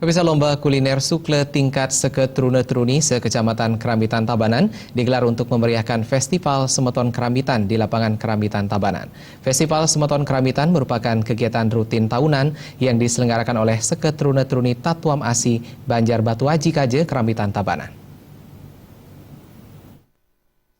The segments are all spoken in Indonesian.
Pemirsa, lomba kuliner sukle tingkat seketrune-truni sekecamatan Kerambitan Tabanan digelar untuk memeriahkan Festival Semeton Kerambitan di lapangan Kerambitan Tabanan. Festival Semeton Kerambitan merupakan kegiatan rutin tahunan yang diselenggarakan oleh seketrune-truni Tatuam Asi Banjar Batu Aji Kaje Kerambitan Tabanan.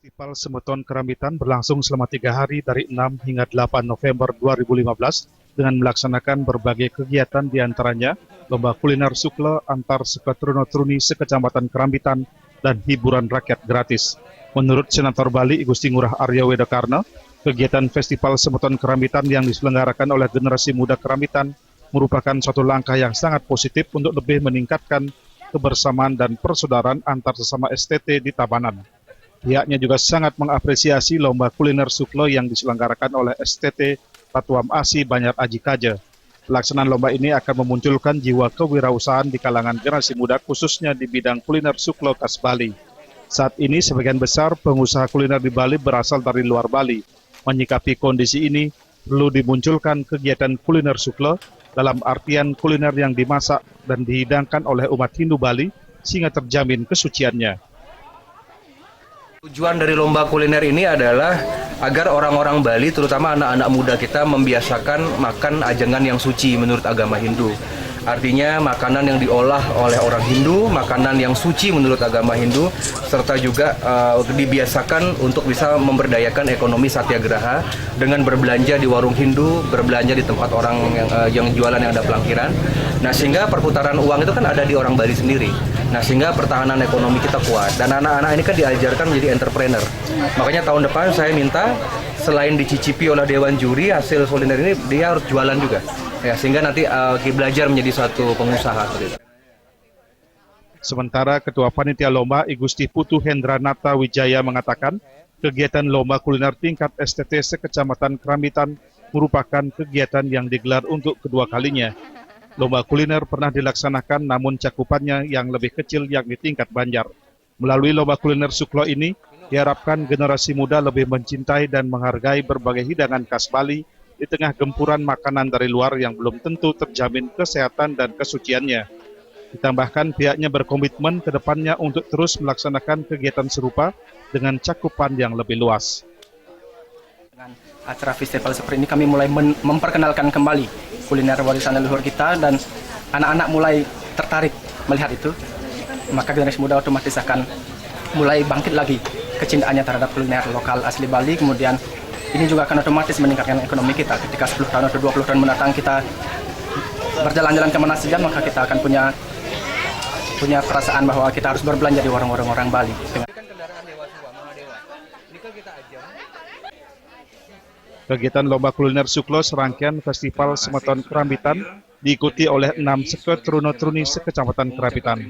Festival Semeton Kerambitan berlangsung selama 3 hari dari 6 hingga 8 November 2015 dengan melaksanakan berbagai kegiatan diantaranya lomba kuliner sukle antar seketrune-truni sekecamatan Kerambitan dan hiburan rakyat gratis. Menurut Senator Bali Igusti Ngurah Arya Wedakarna, kegiatan Festival Semeton Kerambitan yang diselenggarakan oleh generasi muda Kerambitan merupakan suatu langkah yang sangat positif untuk lebih meningkatkan kebersamaan dan persaudaraan antar sesama STT di Tabanan. Pihaknya juga sangat mengapresiasi lomba kuliner sukle yang diselenggarakan oleh STT Tatuam Asi Banjar Aji Kaje. Pelaksanaan lomba ini akan memunculkan jiwa kewirausahaan di kalangan generasi muda khususnya di bidang kuliner sukle khas Bali. Saat ini sebagian besar pengusaha kuliner di Bali berasal dari luar Bali. Menyikapi kondisi ini, perlu dimunculkan kegiatan kuliner sukle dalam artian kuliner yang dimasak dan dihidangkan oleh umat Hindu Bali sehingga terjamin kesuciannya. Tujuan dari lomba kuliner ini adalah agar orang-orang Bali, terutama anak-anak muda kita, membiasakan makan ajengan yang suci menurut agama Hindu. Artinya makanan yang diolah oleh orang Hindu, makanan yang suci menurut agama Hindu, serta juga dibiasakan untuk bisa memberdayakan ekonomi satyagraha dengan berbelanja di warung Hindu, berbelanja di tempat orang yang jualan yang ada pelangkiran. Nah, sehingga perputaran uang itu kan ada di orang Bali sendiri. Nah, sehingga pertahanan ekonomi kita kuat. Dan anak-anak ini kan diajarkan menjadi entrepreneur. Makanya tahun depan saya minta selain dicicipi oleh Dewan Juri, hasil kuliner ini dia harus jualan juga. Ya, sehingga nanti belajar menjadi suatu pengusaha. Sementara Ketua Panitia Lomba Igusti Putu Hendranata Wijaya mengatakan, kegiatan lomba kuliner tingkat STT sekecamatan Kerambitan merupakan kegiatan yang digelar untuk kedua kalinya. Lomba kuliner pernah dilaksanakan namun cakupannya yang lebih kecil yakni tingkat Banjar. Melalui lomba kuliner sukle ini, diharapkan generasi muda lebih mencintai dan menghargai berbagai hidangan khas Bali di tengah gempuran makanan dari luar yang belum tentu terjamin kesehatan dan kesuciannya. Ditambahkan pihaknya berkomitmen ke depannya untuk terus melaksanakan kegiatan serupa dengan cakupan yang lebih luas. Dengan acara festival seperti ini kami mulai memperkenalkan kembali kuliner warisan leluhur kita dan anak-anak mulai tertarik melihat itu. Maka generasi muda otomatis akan mulai bangkit lagi kecintaannya terhadap kuliner lokal asli Bali. Kemudian ini juga akan otomatis meningkatkan ekonomi kita. Ketika 10 tahun atau 20 tahun mendatang kita berjalan-jalan kemana saja, maka kita akan punya perasaan bahwa kita harus berbelanja di warung-warung orang Bali. Kegiatan lomba kuliner sukle serangkaian Festival Semeton Kerambitan diikuti oleh 6 seketrune-truni sekecamatan Kerambitan.